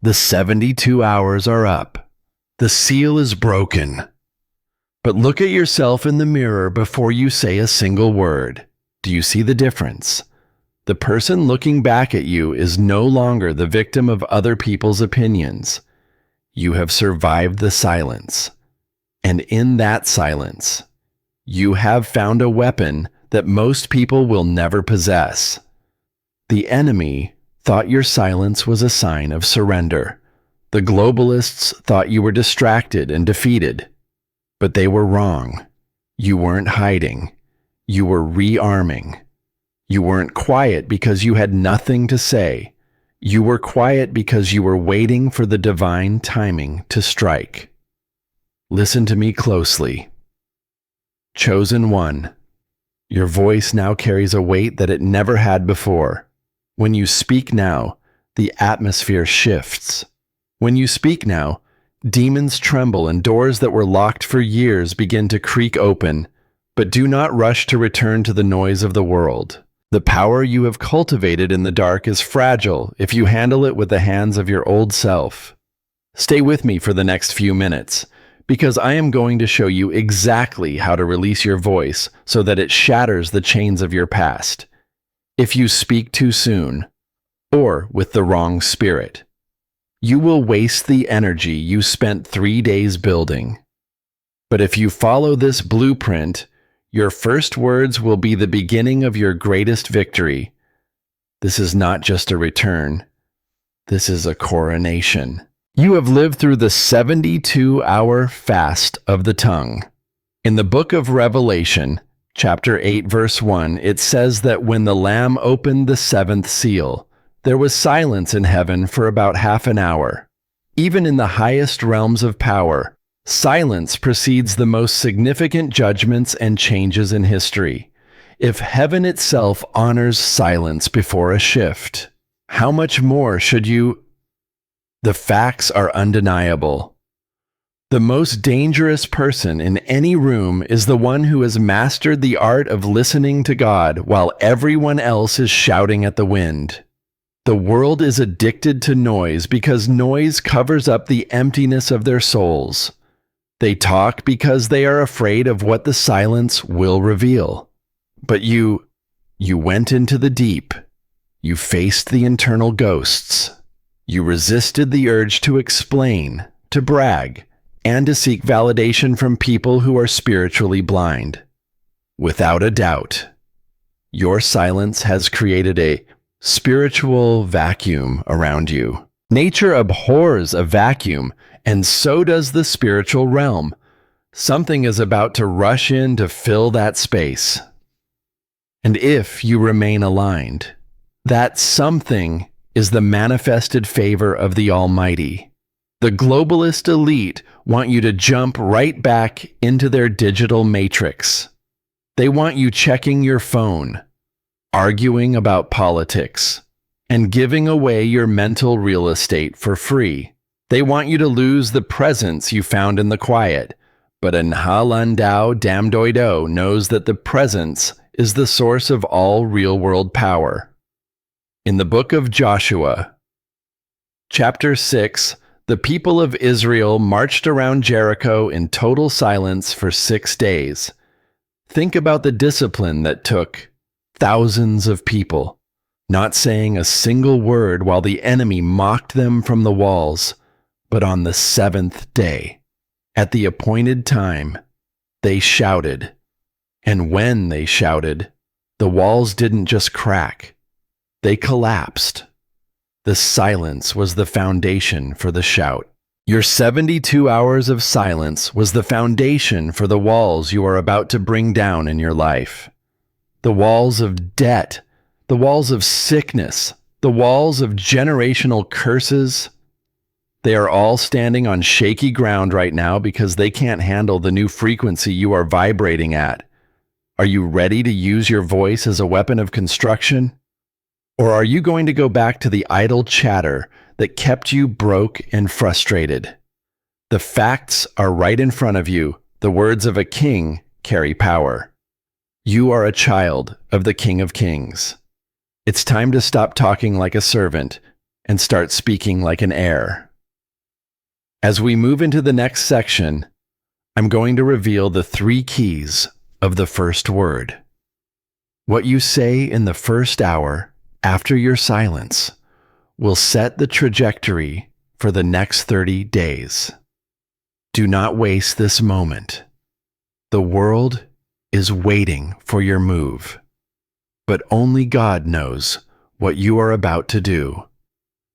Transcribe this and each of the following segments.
The 72 hours are up. The seal is broken. But look at yourself in the mirror before you say a single word. Do you see the difference? The person looking back at you is no longer the victim of other people's opinions. You have survived the silence. And in that silence, you have found a weapon that most people will never possess. The enemy thought your silence was a sign of surrender. The globalists thought you were distracted and defeated. But they were wrong. You weren't hiding. You were rearming. You weren't quiet because you had nothing to say. You were quiet because you were waiting for the divine timing to strike. Listen to me closely. Chosen one, your voice now carries a weight that it never had before. When you speak now, the atmosphere shifts. When you speak now, demons tremble and doors that were locked for years begin to creak open. But do not rush to return to the noise of the world. The power you have cultivated in the dark is fragile if you handle it with the hands of your old self. Stay with me for the next few minutes, because I am going to show you exactly how to release your voice so that it shatters the chains of your past. If you speak too soon, or with the wrong spirit, you will waste the energy you spent 3 days building. But if you follow this blueprint, your first words will be the beginning of your greatest victory. This is not just a return. This is a coronation. You have lived through the 72-hour fast of the tongue. In the book of Revelation, chapter 8, verse 1, it says that when the Lamb opened the seventh seal, there was silence in heaven for about half an hour. Even in the highest realms of power, silence precedes the most significant judgments and changes in history. If heaven itself honors silence before a shift, how much more should you? The facts are undeniable. The most dangerous person in any room is the one who has mastered the art of listening to God while everyone else is shouting at the wind. The world is addicted to noise because noise covers up the emptiness of their souls. They talk because they are afraid of what the silence will reveal. But you went into the deep. You faced the internal ghosts. You resisted the urge to explain, to brag, and to seek validation from people who are spiritually blind. Without a doubt, your silence has created a spiritual vacuum around you. Nature abhors a vacuum, and so does the spiritual realm. Something is about to rush in to fill that space. And if you remain aligned, that something is the manifested favor of the Almighty. The globalist elite want you to jump right back into their digital matrix. They want you checking your phone, arguing about politics, and giving away your mental real estate for free. They want you to lose the presence you found in the quiet, but Nhalandao Damdoido knows that the presence is the source of all real-world power. In the book of Joshua, chapter 6, the people of Israel marched around Jericho in total silence for 6 days. Think about the discipline that took thousands of people, not saying a single word while the enemy mocked them from the walls. But on the seventh day, at the appointed time, they shouted. And when they shouted, the walls didn't just crack, they collapsed. The silence was the foundation for the shout. Your 72 hours of silence was the foundation for the walls you are about to bring down in your life. The walls of debt, the walls of sickness, the walls of generational curses. They are all standing on shaky ground right now because they can't handle the new frequency you are vibrating at. Are you ready to use your voice as a weapon of construction? Or are you going to go back to the idle chatter that kept you broke and frustrated? The facts are right in front of you. The words of a king carry power. You are a child of the King of Kings. It's time to stop talking like a servant and start speaking like an heir. As we move into the next section, I'm going to reveal the 3 keys of the first word. What you say in the first hour after your silence will set the trajectory for the next 30 days. Do not waste this moment. The world is waiting for your move, but only God knows what you are about to do.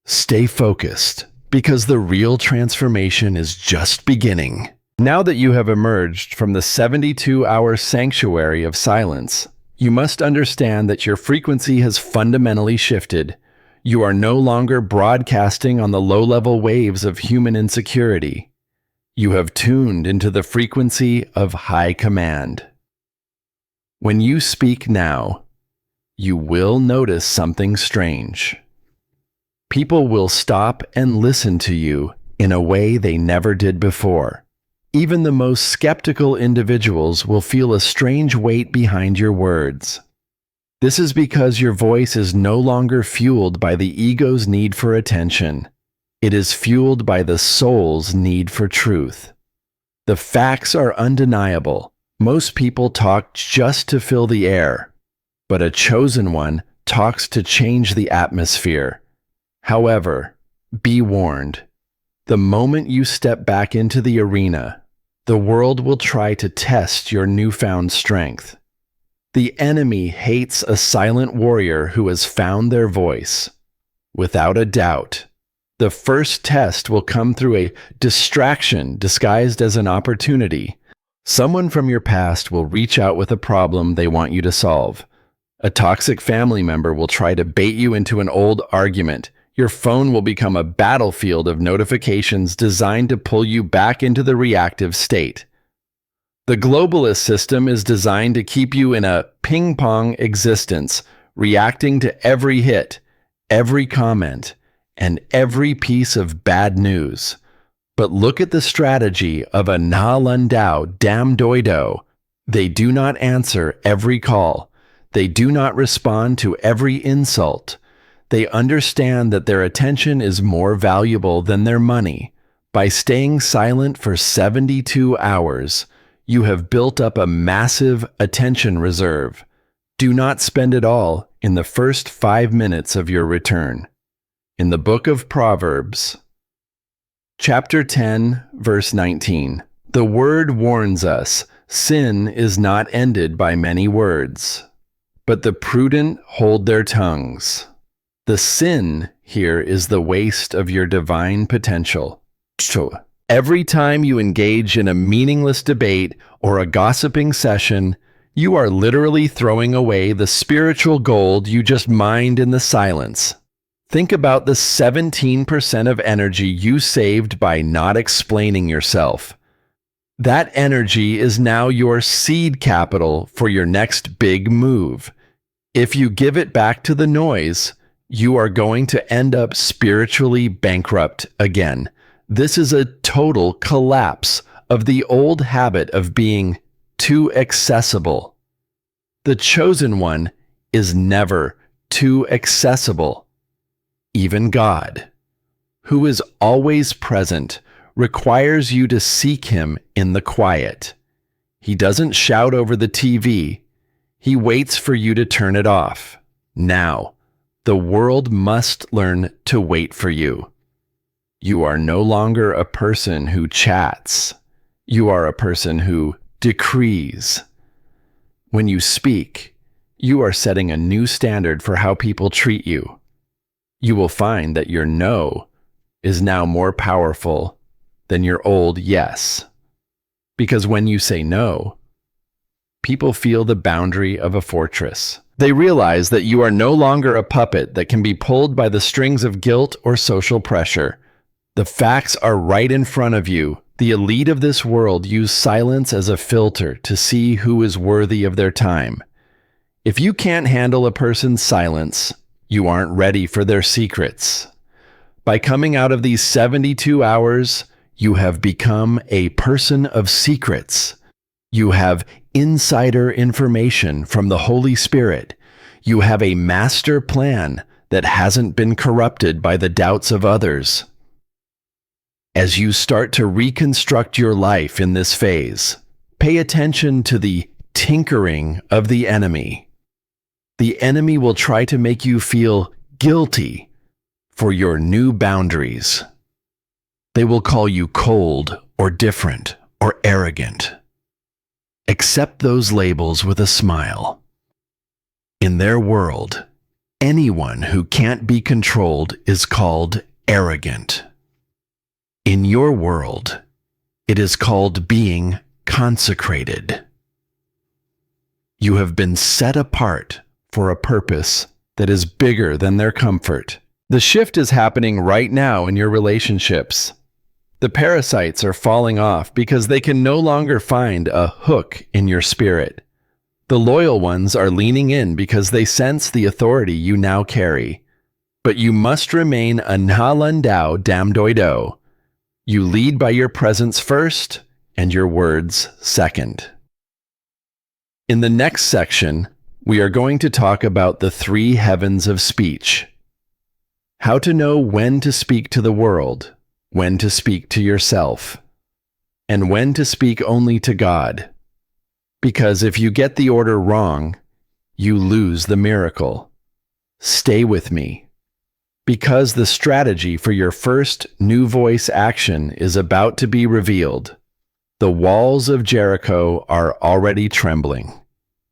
Stay focused, because the real transformation is just beginning. Now that you have emerged from the 72-hour sanctuary of silence, you must understand that your frequency has fundamentally shifted. You are no longer broadcasting on the low-level waves of human insecurity. You have tuned into the frequency of high command. When you speak now, you will notice something strange. People will stop and listen to you in a way they never did before. Even the most skeptical individuals will feel a strange weight behind your words. This is because your voice is no longer fueled by the ego's need for attention. It is fueled by the soul's need for truth. The facts are undeniable. Most people talk just to fill the air, but a chosen one talks to change the atmosphere. However, be warned. The moment you step back into the arena, the world will try to test your newfound strength. The enemy hates a silent warrior who has found their voice. Without a doubt, the first test will come through a distraction disguised as an opportunity. Someone from your past will reach out with a problem they want you to solve. A toxic family member will try to bait you into an old argument. Your phone will become a battlefield of notifications designed to pull you back into the reactive state. The globalist system is designed to keep you in a ping-pong existence, reacting to every hit, every comment, and every piece of bad news. But look at the strategy of a Na Lundao Dam Doido. They do not answer every call. They do not respond to every insult. They understand that their attention is more valuable than their money. By staying silent for 72 hours, you have built up a massive attention reserve. Do not spend it all in the first 5 minutes of your return. In the book of Proverbs, chapter 10, verse 19, the word warns us, sin is not ended by many words, but the prudent hold their tongues. The sin here is the waste of your divine potential. Every time you engage in a meaningless debate or a gossiping session, you are literally throwing away the spiritual gold you just mined in the silence. Think about the 17% of energy you saved by not explaining yourself. That energy is now your seed capital for your next big move. If you give it back to the noise, you are going to end up spiritually bankrupt again. This is a total collapse of the old habit of being too accessible. The chosen one is never too accessible. Even God, who is always present, requires you to seek him in the quiet. He doesn't shout over the TV. He waits for you to turn it off. Now, the world must learn to wait for you. You are no longer a person who chats. You are a person who decrees. When you speak, you are setting a new standard for how people treat you. You will find that your no is now more powerful than your old yes. Because when you say no, people feel the boundary of a fortress. They realize that you are no longer a puppet that can be pulled by the strings of guilt or social pressure. The facts are right in front of you. The elite of this world use silence as a filter to see who is worthy of their time. If you can't handle a person's silence, you aren't ready for their secrets. By coming out of these 72 hours, you have become a person of secrets. You have insider information from the Holy Spirit. You have a master plan that hasn't been corrupted by the doubts of others. As you start to reconstruct your life in this phase, pay attention to the tinkering of the enemy. The enemy will try to make you feel guilty for your new boundaries. They will call you cold or different or arrogant. Accept those labels with a smile. In their world, anyone who can't be controlled is called arrogant. In your world, it is called being consecrated. You have been set apart for a purpose that is bigger than their comfort. The shift is happening right now in your relationships. The parasites are falling off because they can no longer find a hook in your spirit. The loyal ones are leaning in because they sense the authority you now carry. But you must remain a nha lun dao dam doi do. You lead by your presence first and your words second. In the next section, we are going to talk about the three heavens of speech. How to know when to speak to the world, when to speak to yourself, and when to speak only to God. Because if you get the order wrong, you lose the miracle. Stay with me. Because the strategy for your first new voice action is about to be revealed. The walls of Jericho are already trembling.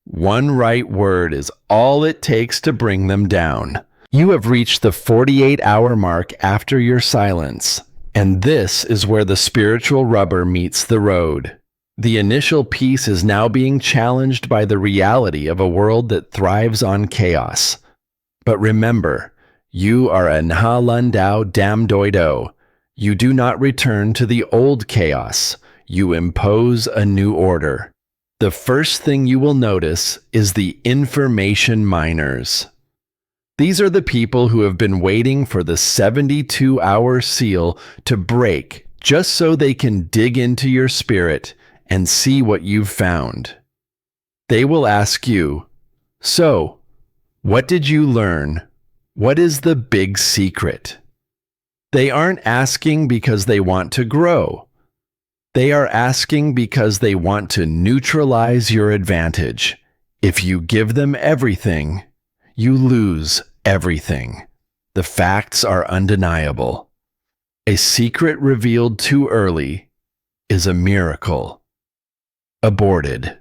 One right word is all it takes to bring them down. You have reached the 48-hour mark after your silence, and this is where the spiritual rubber meets the road. The initial peace is now being challenged by the reality of a world that thrives on chaos. But remember, you are a nha lun dao dam doi do. You do not return to the old chaos. You impose a new order. The first thing you will notice is the information miners. These are the people who have been waiting for the 72-hour seal to break just so they can dig into your spirit and see what you've found. They will ask you, "So, what did you learn? What is the big secret?" They aren't asking because they want to grow. They are asking because they want to neutralize your advantage. If you give them everything, you lose everything. The facts are undeniable. A secret revealed too early is a miracle. Aborted.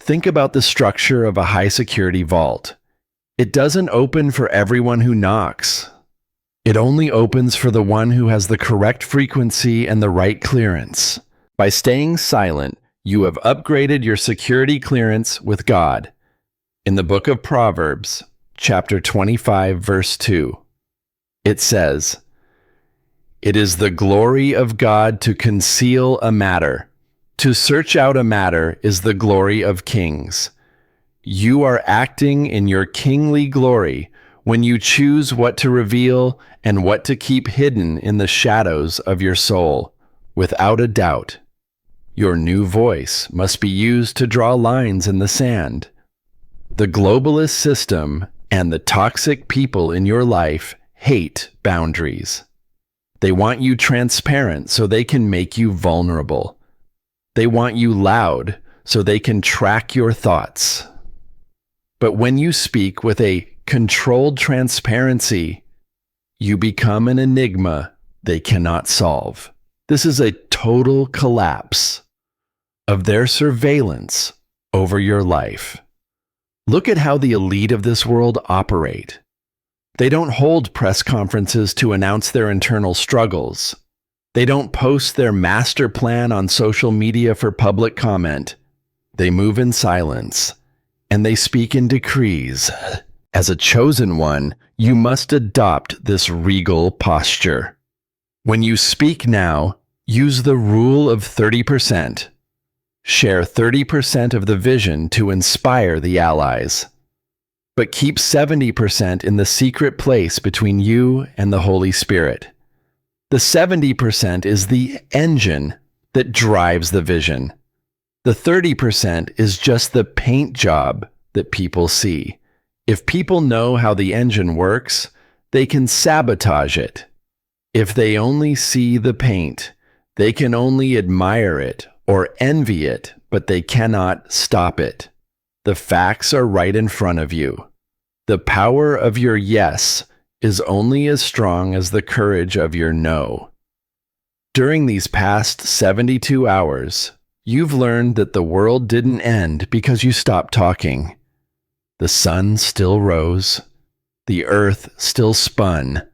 Think about the structure of a high-security vault. It doesn't open for everyone who knocks. It only opens for the one who has the correct frequency and the right clearance. By staying silent, you have upgraded your security clearance with God. In the book of Proverbs, chapter 25, verse 2, it says, "It is the glory of God to conceal a matter. To search out a matter is the glory of kings." You are acting in your kingly glory when you choose what to reveal and what to keep hidden in the shadows of your soul. Without a doubt, your new voice must be used to draw lines in the sand. The globalist system and the toxic people in your life hate boundaries. They want you transparent so they can make you vulnerable. They want you loud so they can track your thoughts. But when you speak with a controlled transparency, you become an enigma they cannot solve. This is a total collapse of their surveillance over your life. Look at how the elite of this world operate. They don't hold press conferences to announce their internal struggles. They don't post their master plan on social media for public comment. They move in silence, and they speak in decrees. As a chosen one, you must adopt this regal posture. When you speak now, use the rule of 30%. Share 30% of the vision to inspire the allies. But keep 70% in the secret place between you and the Holy Spirit. The 70% is the engine that drives the vision. The 30% is just the paint job that people see. If people know how the engine works, they can sabotage it. If they only see the paint, they can only admire it or envy it, but they cannot stop it. The facts are right in front of you. The power of your yes is only as strong as the courage of your no. During these past 72 hours, you've learned that the world didn't end because you stopped talking. The sun still rose. The earth still spun.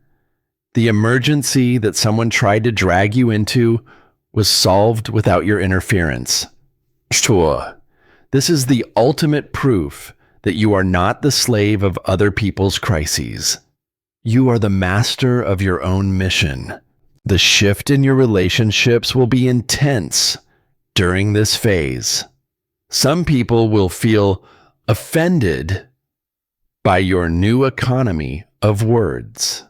The emergency that someone tried to drag you into was solved without your interference. Sure, this is the ultimate proof that you are not the slave of other people's crises. You are the master of your own mission. The shift in your relationships will be intense during this phase. Some people will feel offended by your new economy of words.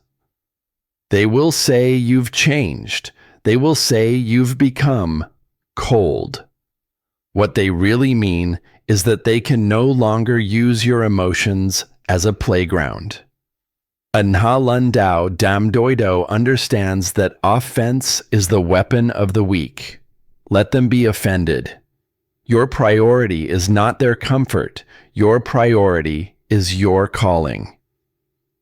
They will say you've changed. They will say you've become cold. What they really mean is that they can no longer use your emotions as a playground. A Nha Lun Dao Dam Doido understands that offense is the weapon of the weak. Let them be offended. Your priority is not their comfort. Your priority is your calling.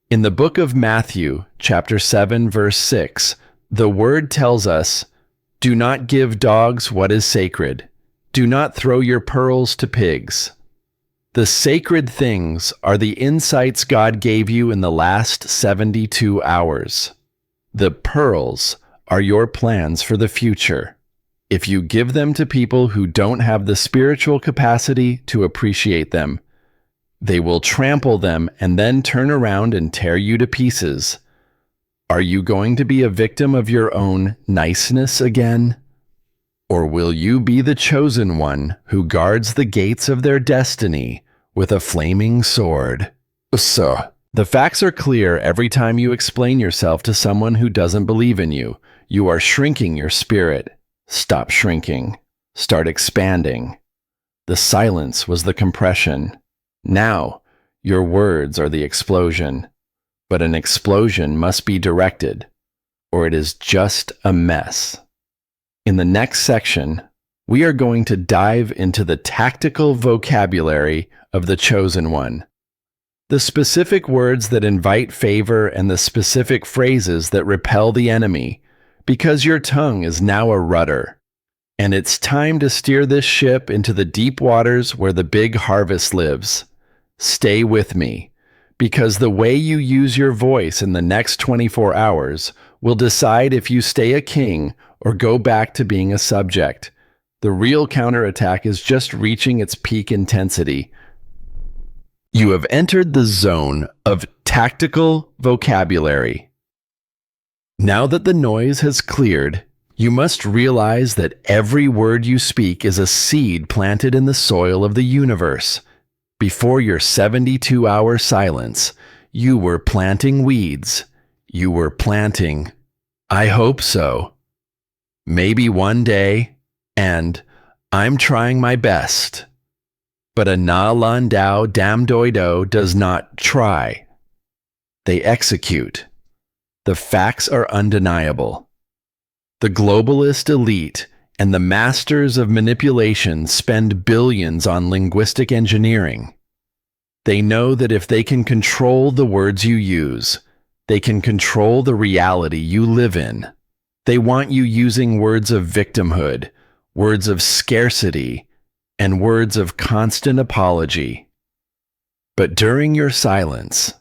In the book of Matthew, chapter 7, verse 6, the word tells us, "Do not give dogs what is sacred. Do not throw your pearls to pigs." The sacred things are the insights God gave you in the last 72 hours. The pearls are your plans for the future. If you give them to people who don't have the spiritual capacity to appreciate them, they will trample them and then turn around and tear you to pieces. Are you going to be a victim of your own niceness again? Or will you be the chosen one who guards the gates of their destiny with a flaming sword? So, the facts are clear every time you explain yourself to someone who doesn't believe in you. You are shrinking your spirit. Stop shrinking. Start expanding. The silence was the compression. Now, your words are the explosion. But an explosion must be directed, or it is just a mess. In the next section, we are going to dive into the tactical vocabulary of the chosen one. The specific words that invite favor and the specific phrases that repel the enemy, because your tongue is now a rudder. And it's time to steer this ship into the deep waters where the big harvest lives. Stay with me, because the way you use your voice in the next 24 hours will decide if you stay a king or go back to being a subject. The real counterattack is just reaching its peak intensity. You have entered the zone of tactical vocabulary. Now that the noise has cleared, you must realize that every word you speak is a seed planted in the soil of the universe. Before your 72-hour silence, you were planting weeds. You were planting, "I hope so," "maybe one day," and "I'm trying my best." But a Na Lan Dao Dam Doi Do does not try. They execute. The facts are undeniable. The globalist elite and the masters of manipulation spend billions on linguistic engineering. They know that if they can control the words you use, they can control the reality you live in. They want you using words of victimhood, words of scarcity, and words of constant apology. But during your silence,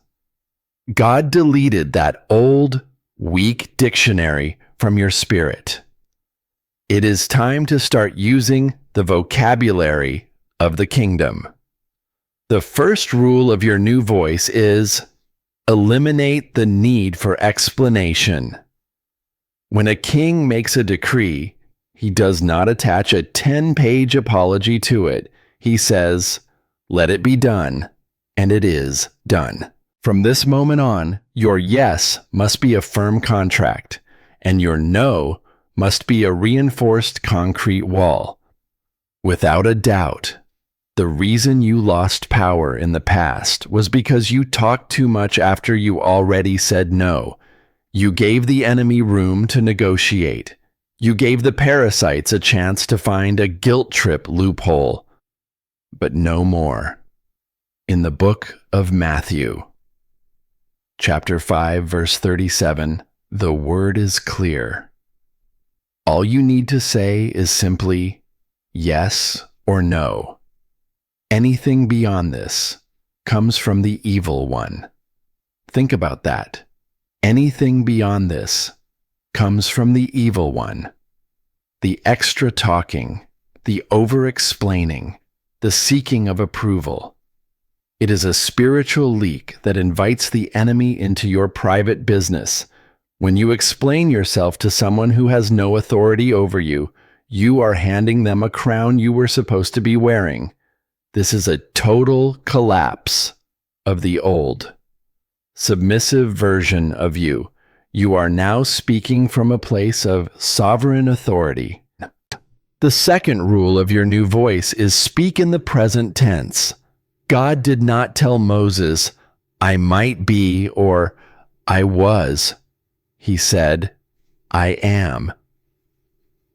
God deleted that old, weak dictionary from your spirit. It is time to start using the vocabulary of the kingdom. The first rule of your new voice is eliminate the need for explanation. When a king makes a decree, he does not attach a 10-page apology to it. He says, "Let it be done," and it is done. From this moment on, your yes must be a firm contract, and your no must be a reinforced concrete wall. Without a doubt, The reason you lost power in the past was because you talked too much after you already said no. You gave the enemy room to negotiate. You gave the parasites a chance to find a guilt trip loophole. But no more. In the book of Matthew, chapter 5, verse 37, the word is clear. All you need to say is simply yes or no. Anything beyond this comes from the evil one. Think about that. Anything beyond this comes from the evil one. The extra talking, the over-explaining, the seeking of approval. It is a spiritual leak that invites the enemy into your private business. When you explain yourself to someone who has no authority over you, you are handing them a crown you were supposed to be wearing. This is a total collapse of the old, submissive version of you. You are now speaking from a place of sovereign authority. The second rule of your new voice is speak in the present tense. God did not tell Moses, I might be, or I was. He said, I am.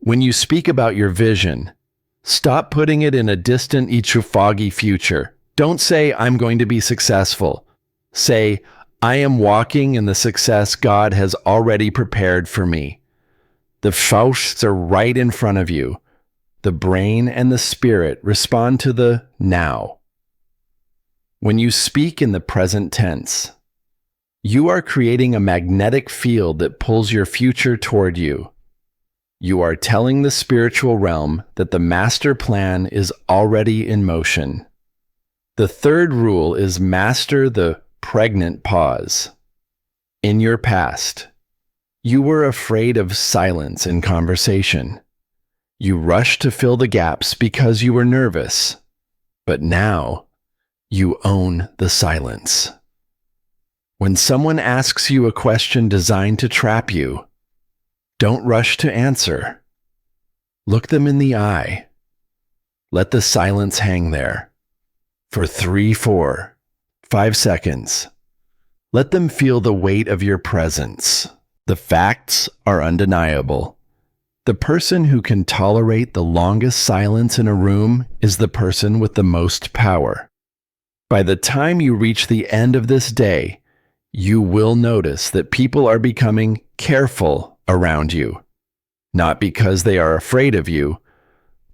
When you speak about your vision, stop putting it in a distant, foggy future. Don't say, I'm going to be successful. Say, I am walking in the success God has already prepared for me. The faustes are right in front of you. The brain and the spirit respond to the now. When you speak in the present tense, you are creating a magnetic field that pulls your future toward you. You are telling the spiritual realm that the master plan is already in motion. The third rule is master the pregnant pause. In your past, you were afraid of silence in conversation. You rushed to fill the gaps because you were nervous. But now, you own the silence. When someone asks you a question designed to trap you, don't rush to answer. Look them in the eye. Let the silence hang there for 3, 4, 5 seconds. Let them feel the weight of your presence. The facts are undeniable. The person who can tolerate the longest silence in a room is the person with the most power. By the time you reach the end of this day, you will notice that people are becoming careful around you, not because they are afraid of you,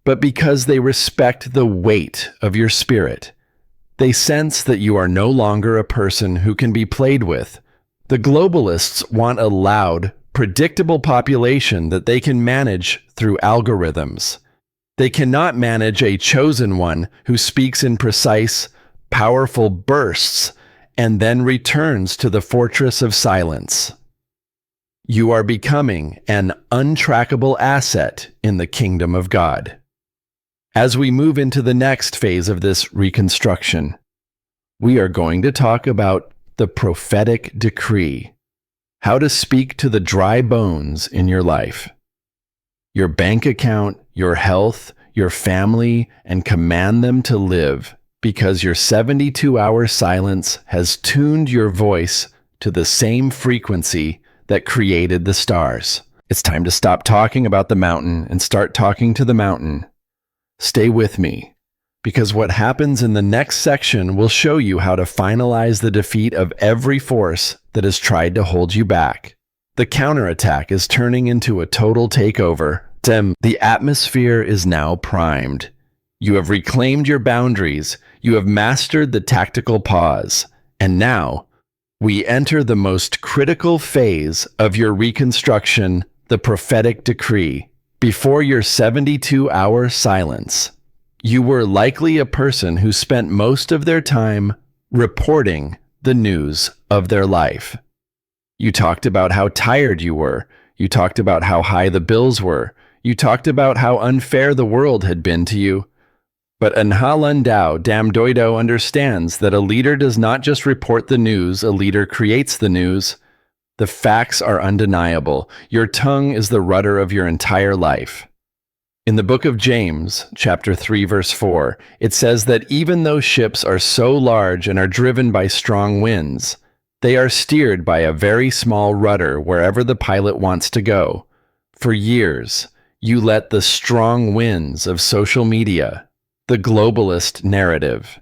but because they respect the weight of your spirit. They sense that you are no longer a person who can be played with. The globalists want a loud, predictable population that they can manage through algorithms. They cannot manage a chosen one who speaks in precise, powerful bursts and then returns to the fortress of silence. You are becoming an untrackable asset in the kingdom of God. As we move into the next phase of this reconstruction, we are going to talk about the prophetic decree, how to speak to the dry bones in your life, your bank account, your health, your family, and command them to live, because your 72-hour silence has tuned your voice to the same frequency that created the stars. It's time to stop talking about the mountain and start talking to the mountain. Stay with me, because what happens in the next section will show you how to finalize the defeat of every force that has tried to hold you back. The counterattack is turning into a total takeover. The atmosphere is now primed. You have reclaimed your boundaries. You have mastered the tactical pause. And now, we enter the most critical phase of your reconstruction, the prophetic decree. Before your 72-hour silence, you were likely a person who spent most of their time reporting the news of their life. You talked about how tired you were. You talked about how high the bills were. You talked about how unfair the world had been to you. But Anhalandao Damdoido understands that a leader does not just report the news, a leader creates the news. The facts are undeniable. Your tongue is the rudder of your entire life. In the book of James, chapter 3, verse 4, it says that even though ships are so large and are driven by strong winds, they are steered by a very small rudder wherever the pilot wants to go. For years, you let the strong winds of social media, the globalist narrative,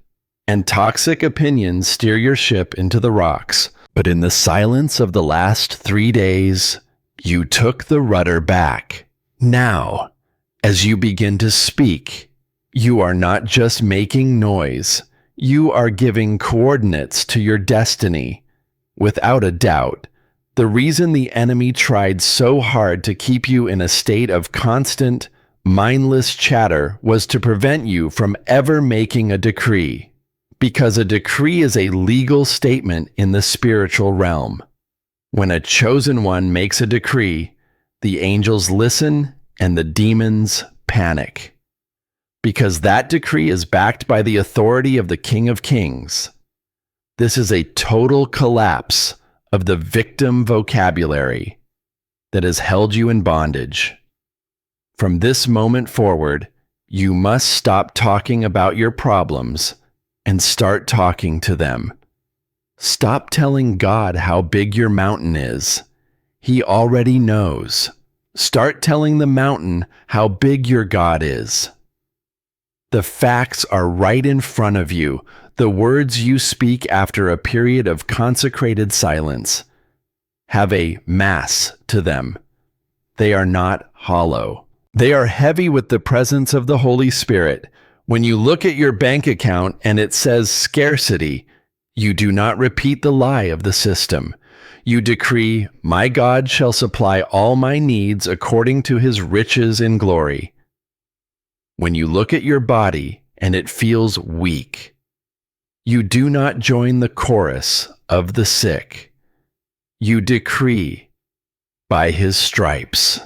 and toxic opinions steer your ship into the rocks. But in the silence of the last 3 days, you took the rudder back. Now, as you begin to speak, you are not just making noise, you are giving coordinates to your destiny. Without a doubt, the reason the enemy tried so hard to keep you in a state of constant, mindless chatter was to prevent you from ever making a decree, because a decree is a legal statement in the spiritual realm. When a chosen one makes a decree, the angels listen and the demons panic, because that decree is backed by the authority of the King of Kings. This is a total collapse of the victim vocabulary that has held you in bondage. From this moment forward, you must stop talking about your problems and start talking to them. Stop telling God how big your mountain is. He already knows. Start telling the mountain how big your God is. The facts are right in front of you, the words you speak after a period of consecrated silence have a mass to them. They are not hollow. They are heavy with the presence of the Holy Spirit. When you look at your bank account and it says scarcity, you do not repeat the lie of the system. You decree, "My God shall supply all my needs according to his riches in glory." When you look at your body and it feels weak, you do not join the chorus of the sick. You decree, "By his stripes,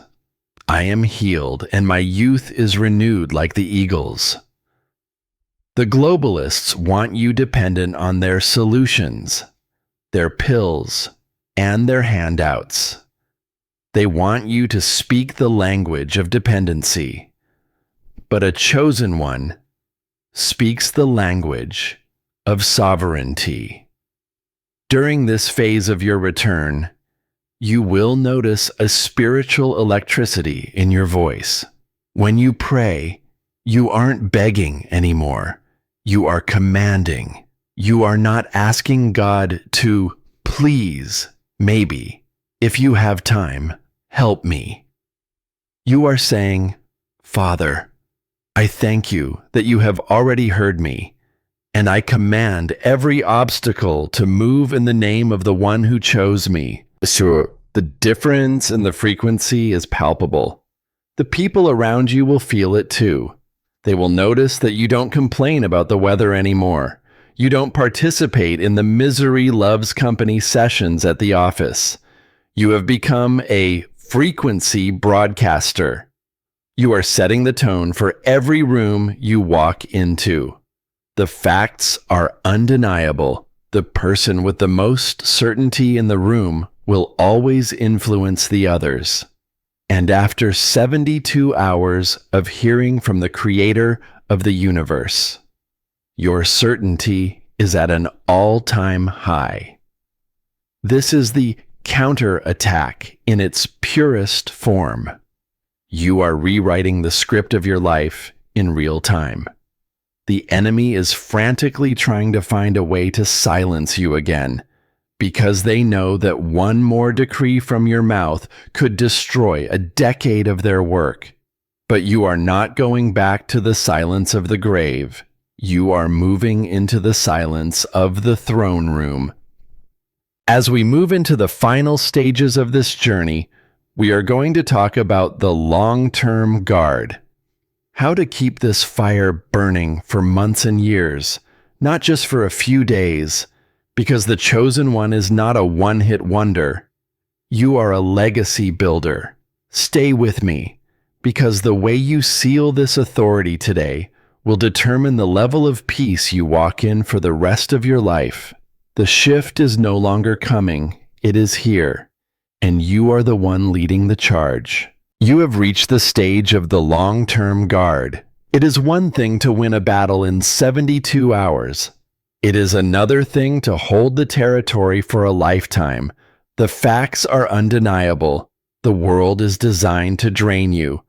I am healed, and my youth is renewed like the eagles." The globalists want you dependent on their solutions, their pills, and their handouts. They want you to speak the language of dependency. But a chosen one speaks the language of sovereignty. During this phase of your return, you will notice a spiritual electricity in your voice. When you pray, you aren't begging anymore. You are commanding. You are not asking God to, "Please, maybe, if you have time, help me." You are saying, "Father, I thank you that you have already heard me, and I command every obstacle to move in the name of the one who chose me." Sure, the difference in the frequency is palpable. The people around you will feel it too. They will notice that you don't complain about the weather anymore. You don't participate in the misery loves company sessions at the office. You have become a frequency broadcaster. You are setting the tone for every room you walk into. The facts are undeniable. The person with the most certainty in the room will always influence the others. And after 72 hours of hearing from the Creator of the universe, your certainty is at an all-time high. This is the counterattack in its purest form. You are rewriting the script of your life in real time. The enemy is frantically trying to find a way to silence you again, because they know that one more decree from your mouth could destroy a decade of their work. But you are not going back to the silence of the grave. You are moving into the silence of the throne room. As we move into the final stages of this journey, we are going to talk about the long-term guard. How to keep this fire burning for months and years, not just for a few days, because the chosen one is not a one-hit wonder. You are a legacy builder. Stay with me, because the way you seal this authority today will determine the level of peace you walk in for the rest of your life. The shift is no longer coming, it is here, and you are the one leading the charge. You have reached the stage of the long-term guard. It is one thing to win a battle in 72 hours. It is another thing to hold the territory for a lifetime. The facts are undeniable. The world is designed to drain you.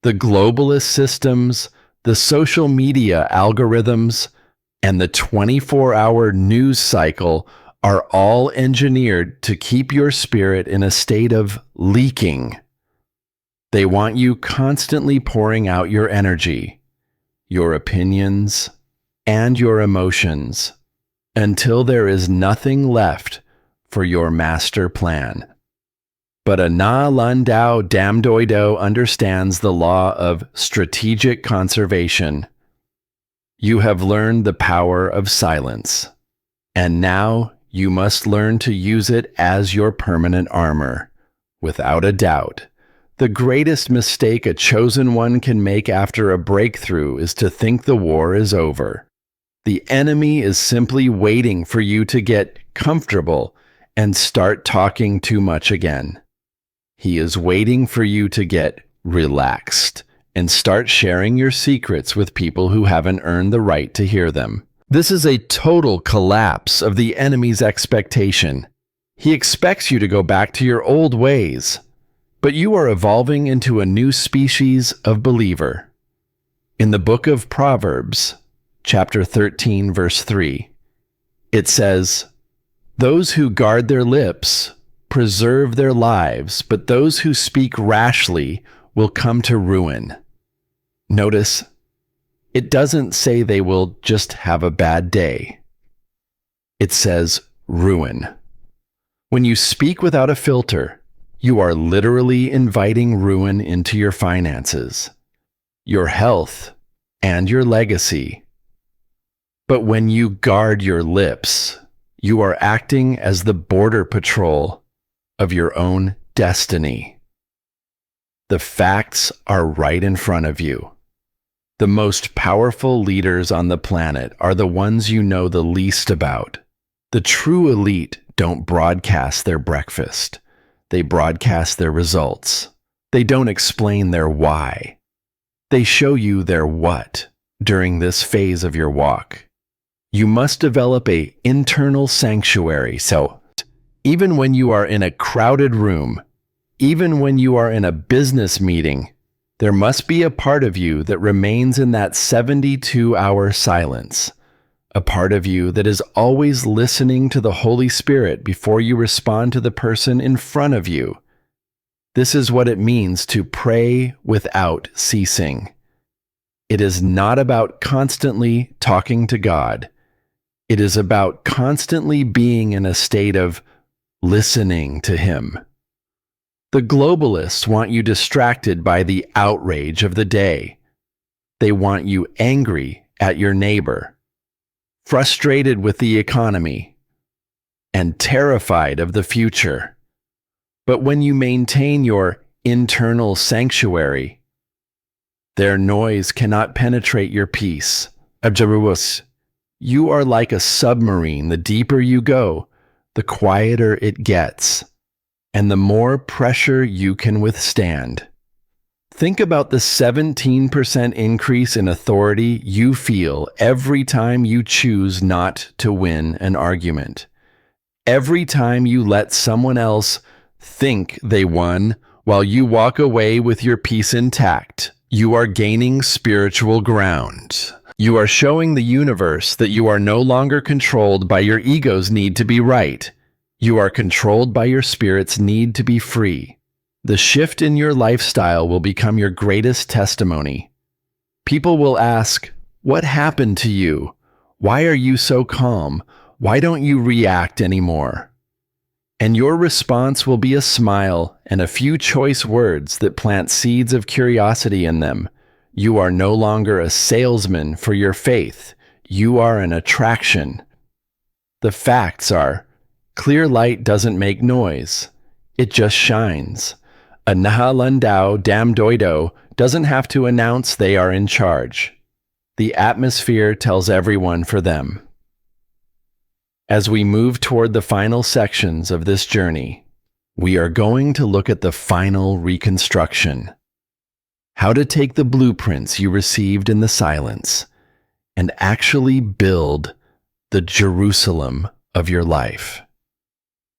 The globalist systems, the social media algorithms, and the 24-hour news cycle are all engineered to keep your spirit in a state of leaking. They want you constantly pouring out your energy, your opinions, and your emotions until there is nothing left for your master plan. But Na Lan Dao Dam Doi Do understands the law of strategic conservation. You have learned the power of silence, and now you must learn to use it as your permanent armor. Without a doubt, the greatest mistake a chosen one can make after a breakthrough is to think the war is over. The enemy is simply waiting for you to get comfortable and start talking too much again. He is waiting for you to get relaxed and start sharing your secrets with people who haven't earned the right to hear them. This is a total collapse of the enemy's expectation. He expects you to go back to your old ways, but you are evolving into a new species of believer. In the book of Proverbs, chapter 13, verse 3, it says, "Those who guard their lips preserve their lives, but those who speak rashly will come to ruin." Notice, it doesn't say they will just have a bad day. It says ruin. When you speak without a filter, you are literally inviting ruin into your finances, your health, and your legacy. But when you guard your lips, you are acting as the border patrol of your own destiny. The facts are right in front of you. The most powerful leaders on the planet are the ones you know the least about. The true elite don't broadcast their breakfast. They broadcast their results. They don't explain their why. They show you their what during this phase of your walk. You must develop an internal sanctuary, so even when you are in a crowded room, even when you are in a business meeting, there must be a part of you that remains in that 72-hour silence, a part of you that is always listening to the Holy Spirit before you respond to the person in front of you. This is what it means to pray without ceasing. It is not about constantly talking to God. It is about constantly being in a state of listening to Him. The globalists want you distracted by the outrage of the day. They want you angry at your neighbor, frustrated with the economy, and terrified of the future. But when you maintain your internal sanctuary, their noise cannot penetrate your peace. You are like a submarine. The deeper you go, the quieter it gets, and the more pressure you can withstand. Think about the 17% increase in authority you feel every time you choose not to win an argument. Every time you let someone else think they won while you walk away with your peace intact, you are gaining spiritual ground. You are showing the universe that you are no longer controlled by your ego's need to be right. You are controlled by your spirit's need to be free. The shift in your lifestyle will become your greatest testimony. People will ask, "What happened to you? Why are you so calm? Why don't you react anymore?" And your response will be a smile and a few choice words that plant seeds of curiosity in them. You are no longer a salesman for your faith. You are an attraction. The facts are, clear light doesn't make noise. It just shines. A Naha Landao Dam Doido doesn't have to announce they are in charge. The atmosphere tells everyone for them. As we move toward the final sections of this journey, We are going to look at the final reconstruction. How to take the blueprints you received in the silence and actually build the Jerusalem of your life.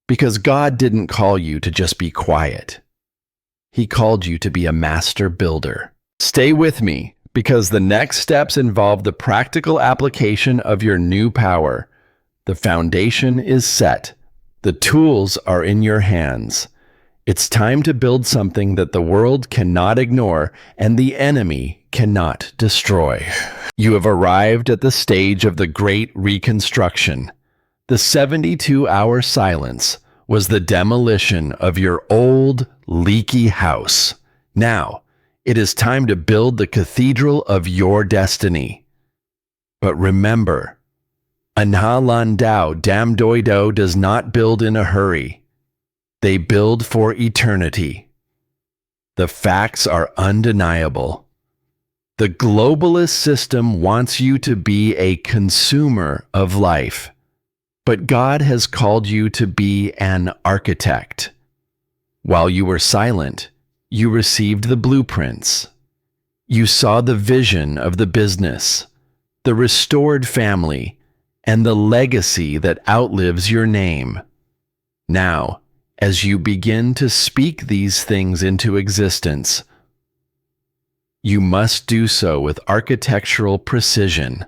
Because God didn't call you to just be quiet. He called you to be a master builder. Stay with me, because the next steps involve the practical application of your new power. The foundation is set. The tools are in your hands. It's time to build something that the world cannot ignore and the enemy cannot destroy. You have arrived at the stage of the Great Reconstruction. The 72-hour silence was the demolition of your old, leaky house. Now, it is time to build the cathedral of your destiny. But remember, Anha Landau Dam Doido does not build in a hurry. They build for eternity. The facts are undeniable. The globalist system wants you to be a consumer of life, but God has called you to be an architect. While you were silent, you received the blueprints. You saw the vision of the business, the restored family, and the legacy that outlives your name. Now, as you begin to speak these things into existence, you must do so with architectural precision.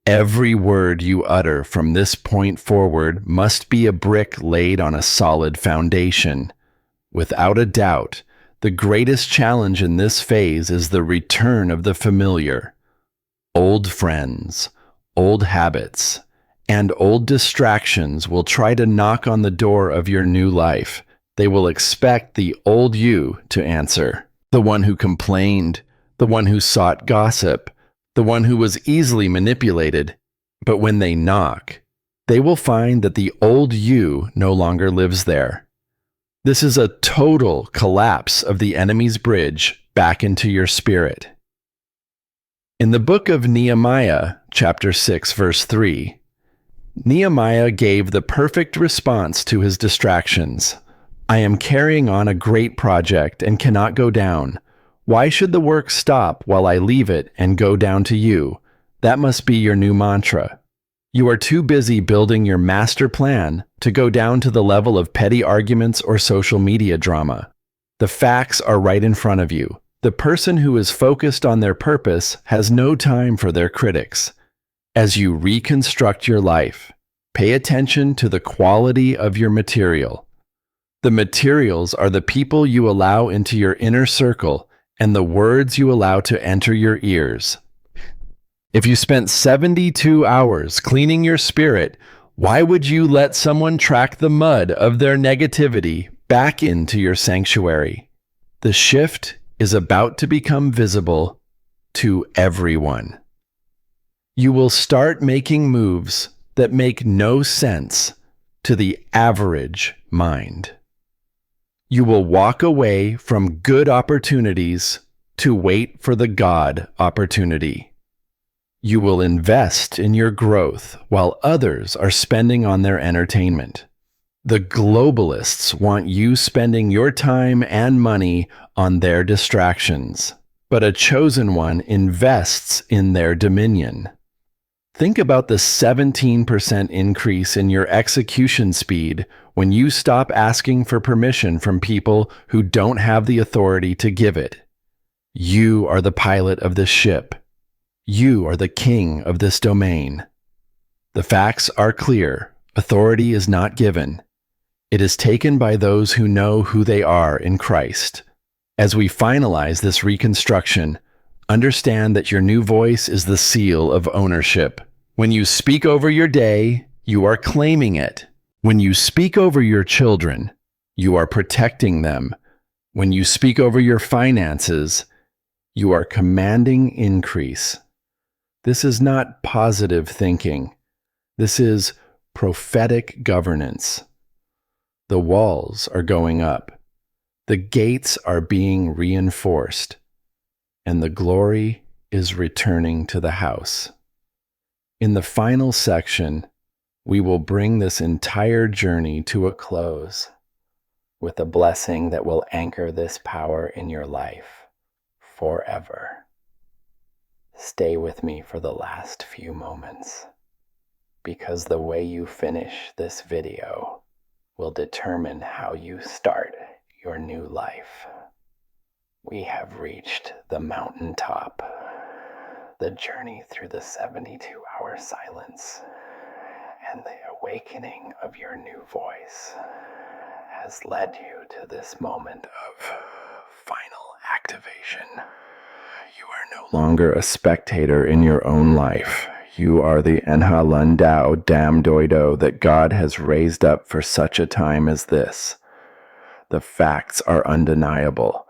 Every word you utter from this point forward must be a brick laid on a solid foundation. Without a doubt, the greatest challenge in this phase is the return of the familiar. Old friends, old habits, and old distractions will try to knock on the door of your new life. They will expect the old you to answer. The one who complained, the one who sought gossip, the one who was easily manipulated. But when they knock, they will find that the old you no longer lives there. This is a total collapse of the enemy's bridge back into your spirit. In the book of Nehemiah, chapter 6, verse 3, Nehemiah gave the perfect response to his distractions. I am carrying on a great project and cannot go down. Why should the work stop while I leave it and go down to you? That must be your new mantra. You are too busy building your master plan to go down to the level of petty arguments or social media drama. The facts are right in front of you. The person who is focused on their purpose has no time for their critics. As you reconstruct your life, pay attention to the quality of your material. The materials are the people you allow into your inner circle and the words you allow to enter your ears. If you spent 72 hours cleaning your spirit, why would you let someone track the mud of their negativity back into your sanctuary? The shift is about to become visible to everyone. You will start making moves that make no sense to the average mind. You will walk away from good opportunities to wait for the God opportunity. You will invest in your growth while others are spending on their entertainment. The globalists want you spending your time and money on their distractions, but a chosen one invests in their dominion. Think about the 17% increase in your execution speed when you stop asking for permission from people who don't have the authority to give it. You are the pilot of this ship. You are the king of this domain. The facts are clear. Authority is not given. It is taken by those who know who they are in Christ. As we finalize this reconstruction, understand that your new voice is the seal of ownership. When you speak over your day, you are claiming it. When you speak over your children, you are protecting them. When you speak over your finances, you are commanding increase. This is not positive thinking. This is prophetic governance. The walls are going up. The gates are being reinforced. And the glory is returning to the house. In the final section, we will bring this entire journey to a close with a blessing that will anchor this power in your life forever. Stay with me for the last few moments, because the way you finish this video will determine how you start your new life. We have reached the mountaintop. The journey through the 72-hour silence and the awakening of your new voice has led you to this moment of final activation. You are no longer a spectator in your own life. You are the Enha Landau Dam Doido that God has raised up for such a time as this. The facts are undeniable.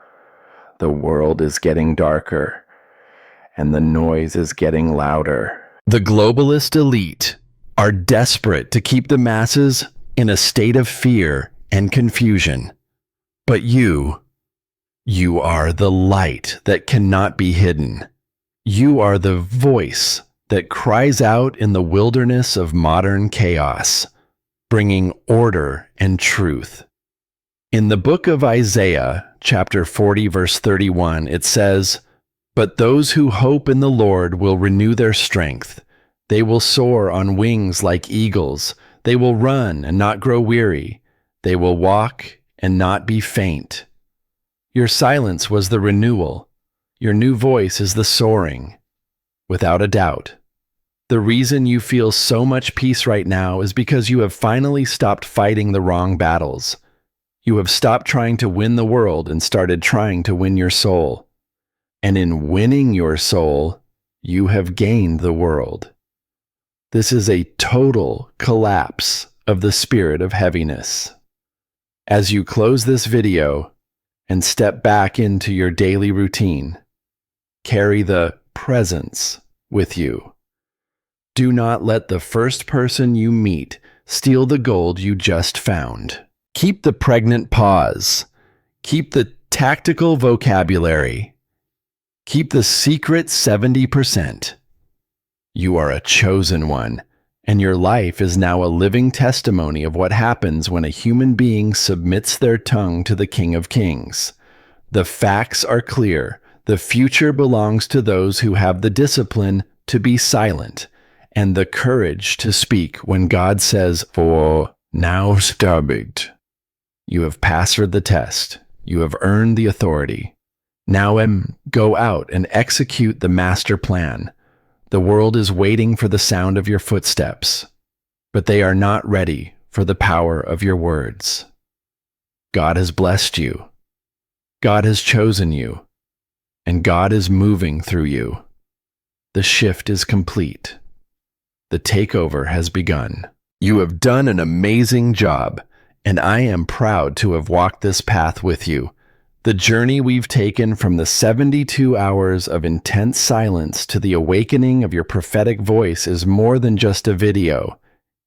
The world is getting darker, and the noise is getting louder. The globalist elite are desperate to keep the masses in a state of fear and confusion. But you are the light that cannot be hidden. You are the voice that cries out in the wilderness of modern chaos, bringing order and truth. In the book of Isaiah, chapter 40, verse 31, it says, "But those who hope in the Lord will renew their strength. They will soar on wings like eagles. They will run and not grow weary. They will walk and not be faint." Your silence was the renewal. Your new voice is the soaring. Without a doubt. The reason you feel so much peace right now is because you have finally stopped fighting the wrong battles. You have stopped trying to win the world and started trying to win your soul. And in winning your soul, you have gained the world. This is a total collapse of the spirit of heaviness. As you close this video and step back into your daily routine, carry the presence with you. Do not let the first person you meet steal the gold you just found. Keep the pregnant pause. Keep the tactical vocabulary. Keep the secret 70%. You are a chosen one, and your life is now a living testimony of what happens when a human being submits their tongue to the King of Kings. The facts are clear. The future belongs to those who have the discipline to be silent and the courage to speak when God says, "For now sabotaged." You have passed the test. You have earned the authority. Now go out and execute the master plan. The world is waiting for the sound of your footsteps, but they are not ready for the power of your words. God has blessed you. God has chosen you, and God is moving through you. The shift is complete. The takeover has begun. You have done an amazing job, and I am proud to have walked this path with you. The journey we've taken from the 72 hours of intense silence to the awakening of your prophetic voice is more than just a video.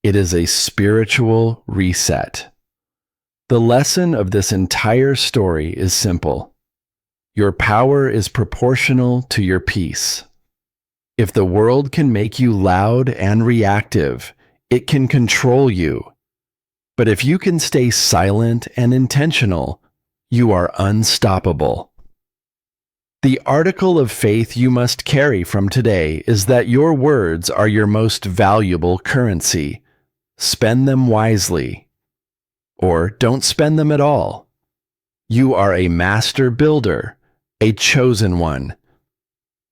It is a spiritual reset. The lesson of this entire story is simple. Your power is proportional to your peace. If the world can make you loud and reactive, it can control you. But if you can stay silent and intentional, you are unstoppable. The article of faith you must carry from today is that your words are your most valuable currency. Spend them wisely. Or don't spend them at all. You are a master builder, a chosen one,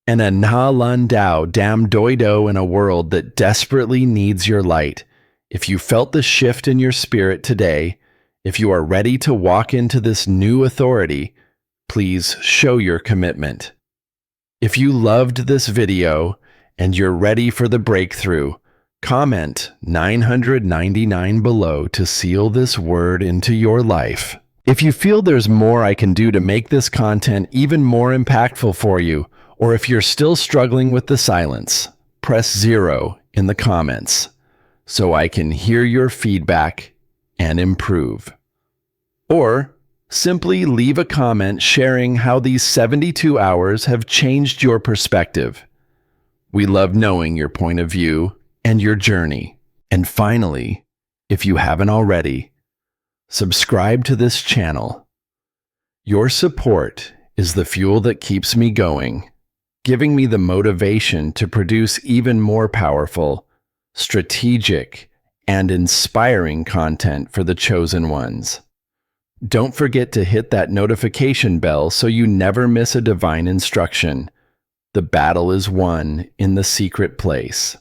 and a Na Landau Dam Doido in a world that desperately needs your light. If you felt the shift in your spirit today, if you are ready to walk into this new authority, please show your commitment. If you loved this video and you're ready for the breakthrough, comment 999 below to seal this word into your life. If you feel there's more I can do to make this content even more impactful for you, or if you're still struggling with the silence, press 0 in the comments so I can hear your feedback and improve. Or simply leave a comment sharing how these 72 hours have changed your perspective. We love knowing your point of view and your journey. And finally, if you haven't already, subscribe to this channel. Your support is the fuel that keeps me going, giving me the motivation to produce even more powerful, strategic, and inspiring content for the chosen ones. Don't forget to hit that notification bell so you never miss a divine instruction. The battle is won in the secret place,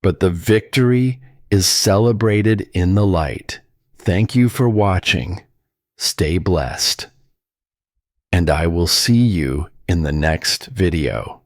but the victory is celebrated in the light. Thank you for watching. Stay blessed. And I will see you in the next video.